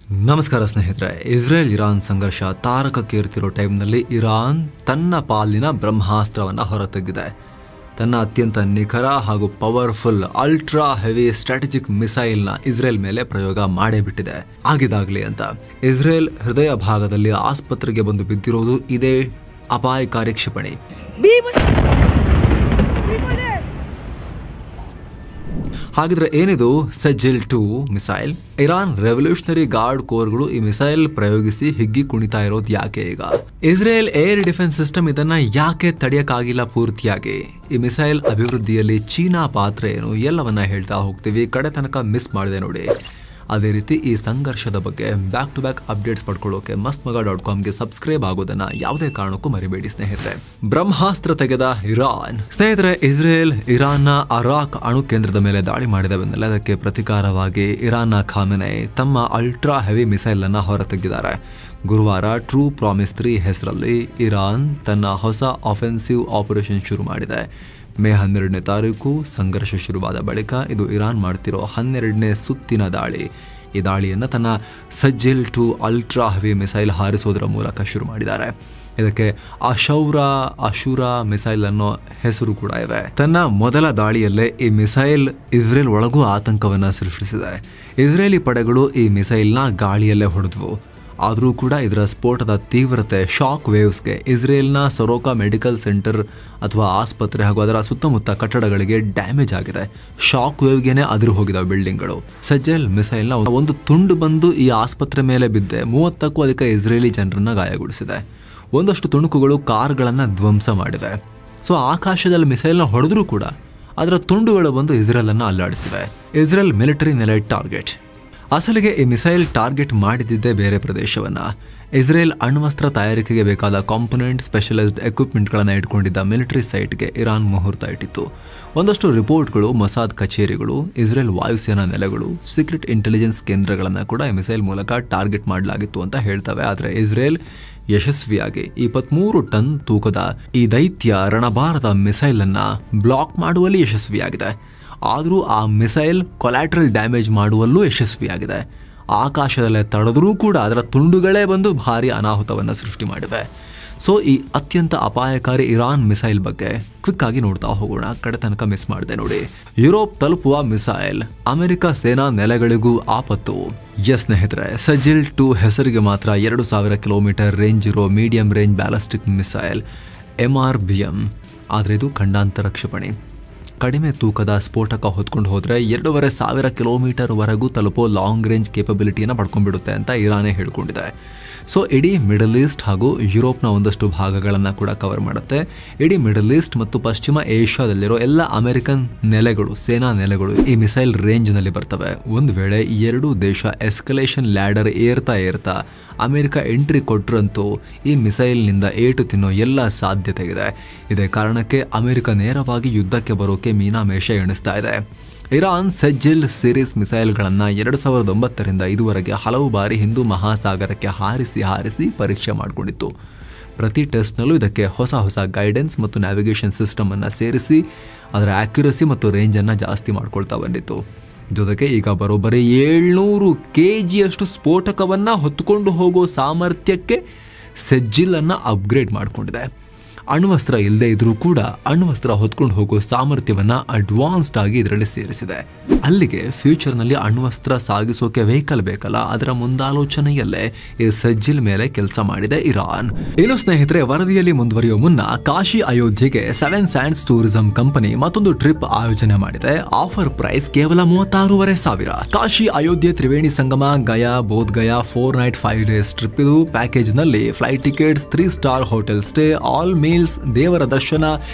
ನಮಸ್ಕಾರ ಸ್ನೇಹಿತರೆ. Israel Iran ಸಂಘರ್ಷ ತಾರಕಕ್ಕೇರುತ್ತಿರೋ ಟೈಮ್ನಲ್ಲಿ ಇರಾನ್ ತನ್ನ ಪಾಲಿನ ಬ್ರಹ್ಮಾಸ್ತ್ರವನ್ನು ಹೊರತೆಗೆದಿದೆ. ತನ್ನ ಅತ್ಯಂತ ನಿಖರ ಹಾಗೂ ಪವರ್ಫುಲ್ ಅಲ್ಟ್ರಾ ಹೆವಿ ಸ್ಟ್ರಾಟಜಿಕ್ ಮಿಸೈಲ್ನ ಇಸ್ರೇಲ್ ಮೇಲೆ ಪ್ರಯೋಗ ಮಾಡೇ ಬಿಟ್ಟಿದೆ. ಆಗಿದಾಗಲಿ ಅಂತ ಇಸ್ರೇಲ್ ಹೃದಯ ಭಾಗದಲ್ಲಿ ಆಸ್ಪತ್ರೆಗೆ ಬಂದು ಬಿದ್ದಿರೋದು ಇದೇ ಅಪಾಯಕಾರಿ ಕ್ಷಿಪಣಿ. ಹಾಗಿದ್ರೆ ಏನಿದು ಸೆಜಿಲ್ 2 ಮಿಸೈಲ್? ಇರಾನ್ ರೆವಲ್ಯೂಷನರಿ ಗಾರ್ಡ್ ಕೋರ್ಗಳು ಈ ಮಿಸೈಲ್ ಪ್ರಯೋಗಿಸಿ ಹಿಗ್ಗಿ ಕುಣಿತಾ ಇರೋದು ಯಾಕೆ? ಈಗ ಇಸ್ರೇಲ್ ಏರ್ ಡಿಫೆನ್ಸ್ ಸಿಸ್ಟಮ್ ಇದನ್ನ ಯಾಕೆ ತಡೆಯಕ್ಕಾಗಿಲ್ಲ ಪೂರ್ತಿಯಾಗಿ? ಈ ಮಿಸೈಲ್ ಅಭಿವೃದ್ಧಿಯಲ್ಲಿ ಚೀನಾ ಪಾತ್ರ ಏನು ಎಲ್ಲವನ್ನ ಹೇಳ್ತಾ ಹೋಗ್ತೀವಿ. ಕಡೆ ತನಕ ಮಿಸ್ ಮಾಡಿದೆ ನೋಡಿ. ಅದೇ ರೀತಿ ಈ ಸಂಘರ್ಷದ ಬಗ್ಗೆ ಬ್ಯಾಕ್ ಟು ಬ್ಯಾಕ್ ಅಪ್ಡೇಟ್ಸ್ ಪಡ್ಕೊಳ್ಳೋಕೆ mastmaga.comಗೆ ಸಬ್ಸ್ಕ್ರೈಬ್ ಆಗೋದನ್ನ ಯಾವುದೇ ಕಾರಣಕ್ಕೂ ಮರಿಬೇಡಿ ಸ್ನೇಹಿತರೆ. ಬ್ರಹ್ಮಾಸ್ತ್ರ ತೆಗೆದ ಇರಾನ್. ಸ್ನೇಹಿತರೆ, ಇಸ್ರೇಲ್ ಇರಾನ್ನ ಅರಾಕ್ ಅಣು ಕೇಂದ್ರದ ಮೇಲೆ ದಾಳಿ ಮಾಡಿದ ಬೆನ್ನಲ್ಲೇ ಅದಕ್ಕೆ ಪ್ರತಿಕಾರವಾಗಿ ಇರಾನ್ನ ಖಾಮೆನೈ ತಮ್ಮ ಅಲ್ಟ್ರಾ ಹೆವಿ ಮಿಸೈಲ್ ಅನ್ನ ಹೊರತೆಗೆದಿದ್ದಾರೆ. ಗುರುವಾರ ಟ್ರೂ ಪ್ರಾಮಿಸ್ 3 ಹೆಸರಲ್ಲಿ ಇರಾನ್ ತನ್ನ ಹೊಸ ಆಫೆನ್ಸಿವ್ ಆಪರೇಷನ್ ಶುರು ಮಾಡಿದೆ. ಮೇ 12ನೇ ತಾರೀಕು ಸಂಘರ್ಷ ಶುರುವಾದ ಬಳಿಕ ಇದು ಇರಾನ್ ಮಾಡ್ತಿರೋ 12ನೇ ಸುತ್ತಿನ ದಾಳಿ. ಈ ದಾಳಿಯನ್ನು ತನ್ನ ಸೆಜಿಲ್ 2 ಅಲ್ಟ್ರಾ ಹೆವಿ ಮಿಸೈಲ್ ಹಾರಿಸೋದರ ಮೂಲಕ ಶುರು ಮಾಡಿದ್ದಾರೆ. ಇದಕ್ಕೆ ಅಶೂರ ಮಿಸೈಲ್ ಅನ್ನೋ ಹೆಸರು ಕೂಡ ಇದೆ. ತನ್ನ ಮೊದಲ ದಾಳಿಯಲ್ಲೇ ಈ ಮಿಸೈಲ್ ಇಸ್ರೇಲ್ ಒಳಗೂ ಆತಂಕವನ್ನ ಸೃಷ್ಟಿಸಿದೆ. ಇಸ್ರೇಲಿ ಪಡೆಗಳು ಈ ಮಿಸೈಲ್ನ ಗಾಳಿಯಲ್ಲೇ ಹೊಡೆದವು. ಆದರೂ ಕೂಡ ಇದರ ಸ್ಫೋಟದ ತೀವ್ರತೆ ಶಾಕ್ ವೇವ್ಸ್ಗೆ ಇಸ್ರೇಲ್ನ ಸೊರೋಕಾ ಮೆಡಿಕಲ್ ಸೆಂಟರ್ ಅಥವಾ ಆಸ್ಪತ್ರೆ ಹಾಗೂ ಅದರ ಸುತ್ತಮುತ್ತ ಕಟ್ಟಡಗಳಿಗೆ ಡ್ಯಾಮೇಜ್ ಆಗಿದೆ. ಶಾಕ್ ವೇವ್ಗೆನೆ ಅದಿರು ಹೋಗಿದಾವೆ ಬಿಲ್ಡಿಂಗ್ಗಳು. ಸೆಜಿಲ್ ಮಿಸೈಲ್ನ ಒಂದು ತುಂಡು ಬಂದು ಈ ಆಸ್ಪತ್ರೆ ಮೇಲೆ ಬಿದ್ದೆ 30ಕ್ಕೂ ಅಧಿಕ ಇಸ್ರೇಲಿ ಜನರನ್ನ ಗಾಯಗೊಳಿಸಿದೆ. ಒಂದಷ್ಟು ತುಣುಕುಗಳು ಕಾರ್ಗಳನ್ನ ಧ್ವಂಸ ಮಾಡಿವೆ. ಸೊ ಆಕಾಶದಲ್ಲಿ ಮಿಸೈಲ್ನ ಹೊಡೆದ್ರೂ ಕೂಡ ಅದರ ತುಂಡುಗಳು ಬಂದು ಇಸ್ರೇಲ್ ಅನ್ನ ಅಲ್ಲಾಡಿಸಿವೆ. ಇಸ್ರೇಲ್ ಮಿಲಿಟರಿ ನೆಲೆ ಟಾರ್ಗೆಟ್. ಅಸಲಿಗೆ ಈ ಮಿಸೈಲ್ ಟಾರ್ಗೆಟ್ ಮಾಡಿದ್ದೇ ಬೇರೆ ಪ್ರದೇಶವನ್ನ. ಇಸ್ರೇಲ್ ಅಣ್ವಸ್ತ್ರ ತಯಾರಿಕೆಗೆ ಬೇಕಾದ ಕಾಂಪೊನೆಂಟ್ ಸ್ಪೆಷಲೈಸ್ಡ್ ಎಕ್ವಿಪ್ಮೆಂಟ್ಗಳನ್ನು ಇಟ್ಕೊಂಡಿದ್ದ ಮಿಲಿಟರಿ ಸೈಟ್ಗೆ ಇರಾನ್ ಮುಹೂರ್ತ ಇಟ್ಟಿತ್ತು. ಒಂದಷ್ಟು ರಿಪೋರ್ಟ್ಗಳು ಮೊಸಾದ್ ಕಚೇರಿಗಳು, ಇಸ್ರೇಲ್ ವಾಯುಸೇನಾ ನೆಲೆಗಳು, ಸೀಕ್ರೆಟ್ ಇಂಟೆಲಿಜೆನ್ಸ್ ಕೇಂದ್ರಗಳನ್ನು ಕೂಡ ಈ ಮಿಸೈಲ್ ಮೂಲಕ ಟಾರ್ಗೆಟ್ ಮಾಡಲಾಗಿತ್ತು ಅಂತ ಹೇಳ್ತವೆ. ಆದರೆ ಇಸ್ರೇಲ್ ಯಶಸ್ವಿಯಾಗಿ 23 ಟನ್ ತೂಕದ ಈ ದೈತ್ಯ ರಣಭಾರದ ಮಿಸೈಲ್ ಅನ್ನ ಬ್ಲಾಕ್ ಮಾಡುವಲ್ಲಿ ಯಶಸ್ವಿಯಾಗಿದೆ. ಆದರೂ ಆ ಮಿಸೈಲ್ ಕೊಲ್ಯಾಟ್ರಲ್ ಡ್ಯಾಮೇಜ್ ಮಾಡುವಲ್ಲೂ ಯಶಸ್ವಿಯಾಗಿದೆ. ಆಕಾಶದಲ್ಲೇ ತಡೆದರೂ ಕೂಡ ಅದರ ತುಂಡುಗಳೇ ಬಂದು ಭಾರಿ ಅನಾಹುತವನ್ನು ಸೃಷ್ಟಿ ಮಾಡಿವೆ. ಸೊ ಈ ಅತ್ಯಂತ ಅಪಾಯಕಾರಿ ಇರಾನ್ ಮಿಸೈಲ್ ಬಗ್ಗೆ ಕ್ವಿಕ್ ಆಗಿ ನೋಡ್ತಾ ಹೋಗೋಣ. ಕಡೆ ತನಕ ಮಿಸ್ ಮಾಡಿದೆ ನೋಡಿ. ಯುರೋಪ್ ತಲುಪುವ ಮಿಸೈಲ್, ಅಮೆರಿಕ ಸೇನಾ ನೆಲೆಗಳಿಗೂ ಆಪತ್ತು. ಎಸ್ ಸ್ನೇಹಿತರೆ, ಸೆಜಿಲ್ 2 ಹೆಸರಿಗೆ ಮಾತ್ರ 2000 ಕಿಲೋಮೀಟರ್ ರೇಂಜ್ ಇರೋ medium range ballistic missile MRBM. ಆದರೆ ಇದು ಖಂಡಾಂತರ ಕ್ಷಿಪಣಿ. ಕಡಿಮೆ ತೂಕದ ಸ್ಫೋಟಕ ಹೊತ್ಕೊಂಡು ಹೋದರೆ 2500 ಕಿಲೋಮೀಟರ್ ವರೆಗೂ ತಲುಪೋ ಲಾಂಗ್ ರೇಂಜ್ ಕೇಪಬಿಲಿಟಿಯನ್ನು ಪಡ್ಕೊಂಡ್ಬಿಡುತ್ತೆ ಅಂತ ಇರಾನೇ ಹೇಳ್ಕೊಂಡಿದೆ. ಸೊ ಇಡೀ ಮಿಡಲ್ ಈಸ್ಟ್ ಹಾಗೂ ಯುರೋಪ್ನ ಒಂದಷ್ಟು ಭಾಗಗಳನ್ನು ಕೂಡ ಕವರ್ ಮಾಡುತ್ತೆ. ಇಡೀ ಮಿಡಲ್ ಈಸ್ಟ್ ಮತ್ತು ಪಶ್ಚಿಮ ಏಷ್ಯಾದಲ್ಲಿರೋ ಎಲ್ಲ ಅಮೆರಿಕನ್ ನೆಲೆಗಳು, ಸೇನಾ ನೆಲೆಗಳು ಈ ಮಿಸೈಲ್ ರೇಂಜ್ನಲ್ಲಿ ಬರ್ತವೆ. ಒಂದು ವೇಳೆ ಈ ಎರಡೂ ದೇಶ ಎಸ್ಕಲೇಷನ್ ಲ್ಯಾಡರ್ ಏರ್ತಾ ಅಮೆರಿಕ ಎಂಟ್ರಿ ಕೊಟ್ಟರಂತೂ ಈ ಮಿಸೈಲ್ನಿಂದ ಏಟು ತಿನ್ನೋ ಎಲ್ಲ ಸಾಧ್ಯತೆ ಇದೆ. ಇದೇ ಕಾರಣಕ್ಕೆ ಅಮೆರಿಕ ನೇರವಾಗಿ ಯುದ್ಧಕ್ಕೆ ಬರೋಕೆ ಮೀನಾಮೇಷ ಎಣಿಸ್ತಾ ಇದೆ. ಇರಾನ್ ಸೆಜಿಲ್ ಸೀರೀಸ್ ಮಿಸೈಲ್ಗಳನ್ನು 2009ರಿಂದ ಇದುವರೆಗೆ ಹಲವು ಬಾರಿ ಹಿಂದೂ ಮಹಾಸಾಗರಕ್ಕೆ ಹಾರಿಸಿ ಪರೀಕ್ಷೆ ಮಾಡಿಕೊಂಡಿತ್ತು. ಪ್ರತಿ ಟೆಸ್ಟ್ನಲ್ಲೂ ಇದಕ್ಕೆ ಹೊಸ ಗೈಡೆನ್ಸ್ ಮತ್ತು ನ್ಯಾವಿಗೇಷನ್ ಸಿಸ್ಟಮ್ ಅನ್ನು ಸೇರಿಸಿ ಅದರ ಆಕ್ಯುರಸಿ ಮತ್ತು ರೇಂಜನ್ನು ಜಾಸ್ತಿ ಮಾಡ್ಕೊಳ್ತಾ ಬಂದಿತ್ತು. ಜೊತೆಗೆ ಈಗ ಬರೋಬ್ಬರಿ 700 kgಯಷ್ಟು ಸ್ಫೋಟಕವನ್ನು ಹೊತ್ತುಕೊಂಡು ಹೋಗೋ ಸಾಮರ್ಥ್ಯಕ್ಕೆ ಸೆಜಿಲ್ ಅನ್ನು ಅಪ್ಗ್ರೇಡ್ ಮಾಡಿಕೊಂಡಿದೆ. ಅಣ್ವಸ್ತ್ರ ಇಲ್ಲದೆ ಇದ್ರೂ ಕೂಡ ಅಣ್ವಸ್ತ್ರ ಹೊತ್ಕೊಂಡು ಹೋಗೋ ಸಾಮರ್ಥ್ಯವನ್ನ ಅಡ್ವಾನ್ಸ್ಡ್ ಆಗಿ ಇದರಲ್ಲಿ ಸೇರಿಸಿದೆ. ಅಲ್ಲಿಗೆ ಫ್ಯೂಚರ್ನಲ್ಲಿ ಅಣ್ವಸ್ತ್ರ ಸಾಗಿಸೋಕೆ ವೆಹಿಕಲ್ ಬೇಕಲ್ಲ, ಅದರ ಮುಂದಾಲೋಚನೆಯಲ್ಲೇ ಈ ಸೆಜಿಲ್ ಮೇಲೆ ಕೆಲಸ ಮಾಡಿದೆ ಇರಾನ್. ಇನ್ನು ಸ್ನೇಹಿತರೆ, ವರದಿಯಲ್ಲಿ ಮುಂದುವರಿಯೋ ಮುನ್ನ ಕಾಶಿ ಅಯೋಧ್ಯೆಗೆ 7 ಸ್ಯಾಂಡ್ಸ್ ಟೂರಿಸಂ ಕಂಪನಿ ಮತ್ತೊಂದು ಟ್ರಿಪ್ ಆಯೋಜನೆ ಮಾಡಿದೆ. ಆಫರ್ ಪ್ರೈಸ್ ಕೇವಲ 36,500. Kashi Ayodhya Triveni Sangam Gaya Bodh Gaya 4 night 5 days trip. ಇದು ಪ್ಯಾಕೇಜ್ ನಲ್ಲಿ flight tickets, 3 star hotel stay, all meals, ದೇವರ darshan,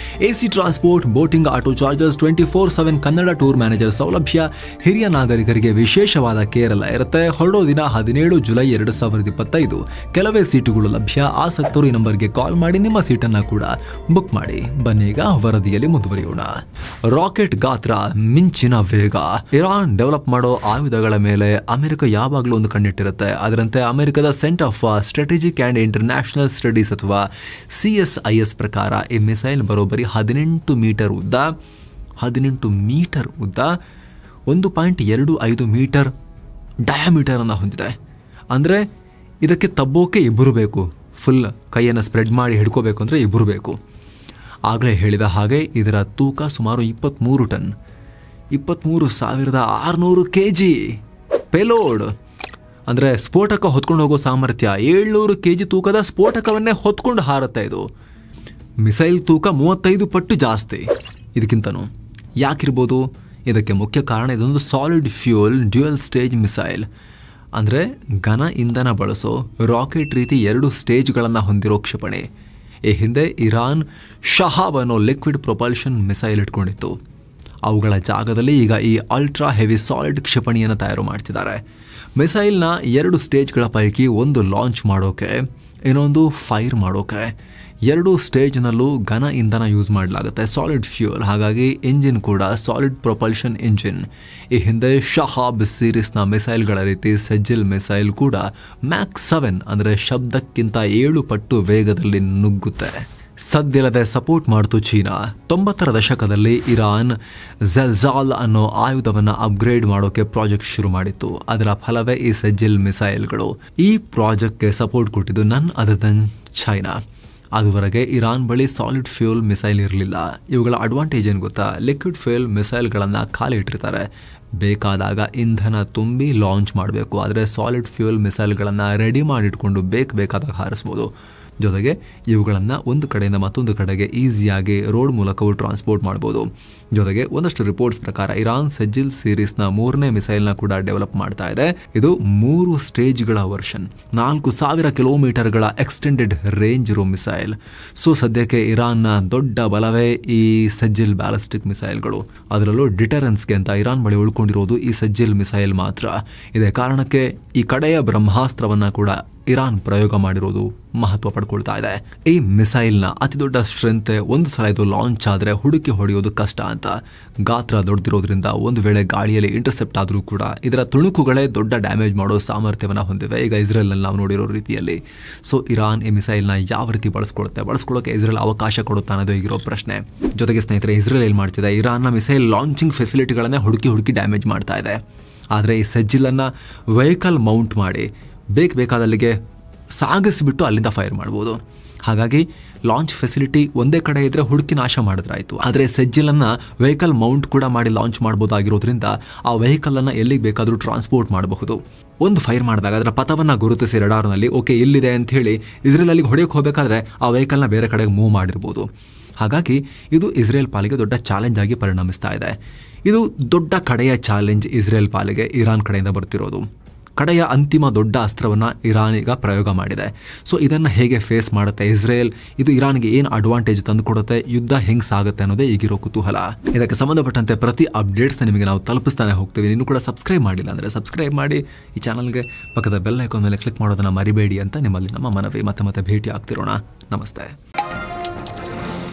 AC transport, boating, auto charges, 24/7 Kannada tour manager ಸೌಲಭ್ಯ, ಹಿರಿಯ ನಾಗರಿಕರಿಗೆ ವಿಶೇಷವಾದ ಕೇರ್ ಎಲ್ಲ ಇರುತ್ತೆ. ಹೊರಡೋ ದಿನ 17 ಜುಲೈ 2025. ಕೆಲವೇ ಸೀಟುಗಳು ಲಭ್ಯ. ಆಸಕ್ತರು ಈ ನಂಬರ್ಗೆ ಕಾಲ್ ಮಾಡಿ ನಿಮ್ಮ ಸೀಟನ್ನ ಕೂಡ ಬುಕ್ ಮಾಡಿ. ಬನ್ನೀಗ ವರದಿಯಲ್ಲಿ ಮುಂದುವರಿಯೋಣ. ರಾಕೆಟ್ ಗಾತ್ರ, ಮಿಂಚಿನ ವೇಗ. ಇರಾನ್ ಡೆವಲಪ್ ಮಾಡೋ ಆಯುಧಗಳ ಮೇಲೆ ಅಮೆರಿಕ ಯಾವಾಗಲೂ ಒಂದು ಕಣ್ಣಿಟ್ಟಿರುತ್ತೆ. ಅದರಂತೆ ಅಮೆರಿಕದ centre for strategic and international studies ಅಥವಾ CSIS ಪ್ರಕಾರ ಈ ಮಿಸೈಲ್ ಬರೋಬ್ಬರಿ 18 ಮೀಟರ್ ಉದ್ದ, 1.25 ಮೀಟರ್ ಡಯಾಮೀಟರ್ ಅನ್ನು ಹೊಂದಿದೆ. ಅಂದರೆ ಇದಕ್ಕೆ ತಬ್ಬೋಕೆ ಇಬ್ಬರು ಬೇಕು, ಫುಲ್ ಕೈಯನ್ನು ಸ್ಪ್ರೆಡ್ ಮಾಡಿ ಹಿಡ್ಕೋಬೇಕು ಅಂದರೆ ಇಬ್ಬರು ಬೇಕು. ಆಗಲೇ ಹೇಳಿದ ಹಾಗೆ ಇದರ ತೂಕ ಸುಮಾರು 23 ಟನ್, 23,600 kg ಪೇಲೋಡ್. ಅಂದರೆ ಸ್ಫೋಟಕ ಹೊತ್ಕೊಂಡು ಹೋಗೋ ಸಾಮರ್ಥ್ಯ, 700 kg ತೂಕದ ಸ್ಫೋಟಕವನ್ನೇ ಹೊತ್ಕೊಂಡು ಹಾರುತ್ತೆ ಇದು. ಮಿಸೈಲ್ ತೂಕ 35 ಪಟ್ಟು ಜಾಸ್ತಿ ಇದಕ್ಕಿಂತನೂ. ಯಾಕಿರ್ಬೋದು? ಇದಕ್ಕೆ ಮುಖ್ಯ ಕಾರಣ ಇದೊಂದು solid fuel dual stage missile. ಅಂದರೆ ಘನ ಇಂಧನ ಬಳಸೋ ರಾಕೆಟ್ ರೀತಿ 2 ಸ್ಟೇಜ್ಗಳನ್ನು ಹೊಂದಿರೋ ಕ್ಷಿಪಣಿ. ಈ ಹಿಂದೆ ಇರಾನ್ ಶಹಾಬ್ ಅನ್ನೋ ಲಿಕ್ವಿಡ್ ಪ್ರೊಪಲ್ಷನ್ ಮಿಸೈಲ್ ಇಟ್ಕೊಂಡಿತ್ತು. ಅವುಗಳ ಜಾಗದಲ್ಲಿ ಈಗ ಈ ಅಲ್ಟ್ರಾ ಹೆವಿ ಸಾಲಿಡ್ ಕ್ಷಿಪಣಿಯನ್ನು ತಯಾರು ಮಾಡ್ತಿದ್ದಾರೆ. ಮಿಸೈಲ್ನ 2 ಸ್ಟೇಜ್ಗಳ ಪೈಕಿ ಒಂದು ಲಾಂಚ್ ಮಾಡೋಕೆ, ಇನ್ನೊಂದು ಫೈರ್ ಮಾಡೋಕೆ. 2 ಸ್ಟೇಜ್ನಲ್ಲೂ ಘನ ಇಂಧನ ಯೂಸ್ ಮಾಡಲಾಗುತ್ತೆ, ಸಾಲಿಡ್ ಫ್ಯೂಯಲ್. ಹಾಗಾಗಿ ಇಂಜಿನ್ ಕೂಡ ಸಾಲಿಡ್ ಪ್ರೊಪಲ್ಷನ್ ಇಂಜಿನ್. ಈ ಹಿಂದೆ ಶಹಾಬ್ ಸೀರೀಸ್ನ ಮಿಸೈಲ್ಗಳ ರೀತಿ ಸೆಜ್ಜಿಲ್ ಮಿಸೈಲ್ ಕೂಡ ಮ್ಯಾಕ್ 7 ಅಂದರೆ ಶಬ್ದಕ್ಕಿಂತ 7 ಪಟ್ಟು ವೇಗದಲ್ಲಿ ನುಗ್ಗುತ್ತೆ. ಸದ್ದಿಲ್ಲದೆ ಸಪೋರ್ಟ್ ಮಾಡ್ತು ಚೀನಾ. 90ರ ದಶಕದಲ್ಲಿ ಇರಾನ್ ಝೆಲ್ಜಾಲ್ ಅನ್ನೋ ಆಯುಧವನ್ನು ಅಪ್ಗ್ರೇಡ್ ಮಾಡೋಕೆ ಪ್ರಾಜೆಕ್ಟ್ ಶುರು ಮಾಡಿತ್ತು. ಅದರ ಫಲವೇ ಈ ಸೆಜ್ಜಿಲ್ ಮಿಸೈಲ್ಗಳು. ಈ ಪ್ರಾಜೆಕ್ಟ್ಗೆ ಸಪೋರ್ಟ್ ಕೊಟ್ಟಿದ್ದು ನನ್ ಅದರ್ ದನ್ ಚೈನಾ. ಅದುವರೆಗೆ ಇರಾನ್ ಬಳಿ ಸಾಲಿಡ್ ಫ್ಯೂಯಲ್ ಮಿಸೈಲ್ ಇರಲಿಲ್ಲ. ಇವುಗಳ ಅಡ್ವಾಂಟೇಜ್ ಏನು ಗೊತ್ತಾ? ಲಿಕ್ವಿಡ್ ಫ್ಯೂಯಲ್ ಮಿಸೈಲ್ಗಳನ್ನು ಖಾಲಿ ಇಟ್ಟಿರ್ತಾರೆ, ಬೇಕಾದಾಗ ಇಂಧನ ತುಂಬಿ ಲಾಂಚ್ ಮಾಡಬೇಕು. ಆದರೆ ಸಾಲಿಡ್ ಫ್ಯೂಯಲ್ ಮಿಸೈಲ್ಗಳನ್ನು ರೆಡಿ ಮಾಡಿಟ್ಕೊಂಡು ಬೇಕಾದಾಗ ಹಾರಿಸ್ಬೋದು. ಜೊತೆಗೆ ಇವುಗಳನ್ನು ಒಂದು ಕಡೆಯಿಂದ ಮತ್ತೊಂದು ಕಡೆಗೆ ಈಸಿಯಾಗಿ ರೋಡ್ ಮೂಲಕವೂ ಟ್ರಾನ್ಸ್ಪೋರ್ಟ್ ಮಾಡ್ಬೋದು. ಜೊತೆಗೆ ಒಂದಷ್ಟು ರಿಪೋರ್ಟ್ಸ್ ಪ್ರಕಾರ ಇರಾನ್ ಸೆಜ್ಜಿಲ್ ಸೀರೀಸ್ನ 3ನೇ ಮಿಸೈಲ್ನ ಕೂಡ ಡೆವಲಪ್ ಮಾಡ್ತಾ ಇದೆ. ಇದು 3 ಸ್ಟೇಜ್ಗಳ ವರ್ಷನ್, 4,000 ಕಿಲೋಮೀಟರ್ಗಳ ಎಕ್ಸ್ಟೆಂಡೆಡ್ ರೇಂಜ್ ಇರೋ ಮಿಸೈಲ್. ಸೊ ಸದ್ಯಕ್ಕೆ ಇರಾನ್ನ ದೊಡ್ಡ ಬಲವೇ ಈ ಸೆಜ್ಜಿಲ್ ಬ್ಯಾಲಿಸ್ಟಿಕ್ ಮಿಸೈಲ್ಗಳು. ಅದರಲ್ಲೂ ಡಿಟರೆನ್ಸ್ಗೆ ಅಂತ ಇರಾನ್ ಬಳಿ ಉಳ್ಕೊಂಡಿರೋದು ಈ ಸೆಜ್ಜಿಲ್ ಮಿಸೈಲ್ ಮಾತ್ರ. ಇದೇ ಕಾರಣಕ್ಕೆ ಈ ಕಡೆಯ ಬ್ರಹ್ಮಾಸ್ತ್ರವನ್ನ ಕೂಡ ಇರಾನ್ ಪ್ರಯೋಗ ಮಾಡಿರೋದು ಮಹತ್ವ ಪಡ್ಕೊಳ್ತಾ ಇದೆ. ಈ ಮಿಸೈಲ್ನ ಅತಿ ದೊಡ್ಡ ಸ್ಟ್ರೆಂತ್, ಒಂದು ಸಲ ಇದು ಲಾಂಚ್ ಆದರೆ ಹುಡುಕಿ ಹೊಡೆಯೋದು ಕಷ್ಟ ಅಂತ. ಗಾತ್ರ ದೊಡ್ಡದಿರೋದ್ರಿಂದ ಒಂದು ವೇಳೆ ಗಾಳಿಯಲ್ಲಿ ಇಂಟರ್ಸೆಪ್ಟ್ ಆದರೂ ಕೂಡ ಇದರ ತುಣುಕುಗಳೇ ದೊಡ್ಡ ಡ್ಯಾಮೇಜ್ ಮಾಡೋ ಸಾಮರ್ಥ್ಯವನ್ನು ಹೊಂದಿವೆ, ಈಗ ಇಸ್ರೇಲ್ನಲ್ಲಿ ನಾವು ನೋಡಿರೋ ರೀತಿಯಲ್ಲಿ. ಸೊ ಇರಾನ್ ಈ ಮಿಸೈಲ್ನ ಯಾವ ರೀತಿ ಬಳಸ್ಕೊಳ್ಳೋಕೆ ಇಸ್ರೇಲ್ ಅವಕಾಶ ಕೊಡುತ್ತಾ ಅನ್ನೋದು ಈಗಿರೋ ಪ್ರಶ್ನೆ. ಜೊತೆಗೆ ಸ್ನೇಹಿತರೆ, ಇಸ್ರೇಲ್ ಏನು ಮಾಡ್ತಿದೆ, ಇರಾನ್ನ ಮಿಸೈಲ್ ಲಾಂಚಿಂಗ್ ಫೆಸಿಲಿಟಿಗಳನ್ನೇ ಹುಡುಕಿ ಡ್ಯಾಮೇಜ್ ಮಾಡ್ತಾ ಇದೆ. ಆದರೆ ಈ ಸೆಜ್ಜಿಲನ್ನು ವೆಹಿಕಲ್ ಮೌಂಟ್ ಮಾಡಿ ಬೇಕಾದಲ್ಲಿಗೆ ಸಾಗಿಸ್ಬಿಟ್ಟು ಅಲ್ಲಿಂದ ಫೈರ್ ಮಾಡ್ಬೋದು. ಹಾಗಾಗಿ ಲಾಂಚ್ ಫೆಸಿಲಿಟಿ ಒಂದೇ ಕಡೆ ಇದ್ರೆ ಹುಡುಕಿ ನಾಶ ಮಾಡಿದ್ರಾಯ್ತು. ಆದರೆ ಸೆಜ್ಜಿಲನ್ನು ವೆಹಿಕಲ್ ಮೌಂಟ್ ಕೂಡ ಮಾಡಿ ಲಾಂಚ್ ಮಾಡ್ಬೋದಾಗಿರೋದ್ರಿಂದ ಆ ವೆಹಿಕಲನ್ನು ಎಲ್ಲಿಗೆ ಬೇಕಾದರೂ ಟ್ರಾನ್ಸ್ಪೋರ್ಟ್ ಮಾಡಬಹುದು. ಒಂದು ಫೈರ್ ಮಾಡಿದಾಗ ಅದರ ಪಥವನ್ನು ಗುರುತಿಸಿ ರಡಾರ್ನಲ್ಲಿ ಓಕೆ ಇಲ್ಲಿದೆ ಅಂತ ಹೇಳಿ ಇಸ್ರೇಲ್ ಅಲ್ಲಿಗೆ ಹೊಡೆಯೋಕೆ ಹೋಗಬೇಕಾದ್ರೆ ಆ ವೆಹಿಕಲ್ನ ಬೇರೆ ಕಡೆಗೆ ಮೂವ್ ಮಾಡಿರ್ಬೋದು. ಹಾಗಾಗಿ ಇದು ಇಸ್ರೇಲ್ ಪಾಲಿಗೆ ದೊಡ್ಡ ಚಾಲೆಂಜ್ ಆಗಿ ಪರಿಣಮಿಸ್ತಾ ಇದೆ. ಇದು ದೊಡ್ಡ ಕಡೆಯ ಚಾಲೆಂಜ್ ಇಸ್ರೇಲ್ ಪಾಲಿಗೆ ಇರಾನ್ ಕಡೆಯಿಂದ ಬರ್ತಿರೋದು. ಕಡೆಯ ಅಂತಿಮ ದೊಡ್ಡ ಅಸ್ತ್ರವನ್ನು ಇರಾನ್ ಈಗ ಪ್ರಯೋಗ ಮಾಡಿದೆ. ಸೊ ಇದನ್ನು ಹೇಗೆ ಫೇಸ್ ಮಾಡುತ್ತೆ ಇಸ್ರೇಲ್, ಇದು ಇರಾನ್ಗೆ ಏನು ಅಡ್ವಾಂಟೇಜ್ ತಂದುಕೊಡುತ್ತೆ, ಯುದ್ಧ ಹೆಂಗೆ ಸಾಗುತ್ತೆ ಅನ್ನೋದೇ ಈಗಿರೋ ಕುತೂಹಲ. ಇದಕ್ಕೆ ಸಂಬಂಧಪಟ್ಟಂತೆ ಪ್ರತಿ ಅಪ್ಡೇಟ್ಸ್ನ ನಿಮಗೆ ನಾವು ತಲುಪಿಸ್ತಾನೆ ಹೋಗ್ತೀವಿ. ಇನ್ನೂ ಕೂಡ ಸಬ್ಸ್ಕ್ರೈಬ್ ಮಾಡಿಲ್ಲ ಅಂದರೆ ಸಬ್ಸ್ಕ್ರೈಬ್ ಮಾಡಿ, ಈ ಚಾನಲ್ಗೆ ಪಕ್ಕದ ಬೆಲ್ ಐಕಾನ್ ಮೇಲೆ ಕ್ಲಿಕ್ ಮಾಡೋದನ್ನು ಮರಿಬೇಡಿ ಅಂತ ನಿಮ್ಮಲ್ಲಿ ನಮ್ಮ ಮನವಿ. ಮತ್ತೆ ಭೇಟಿ ಆಗ್ತಿರೋಣ. ನಮಸ್ತೆ.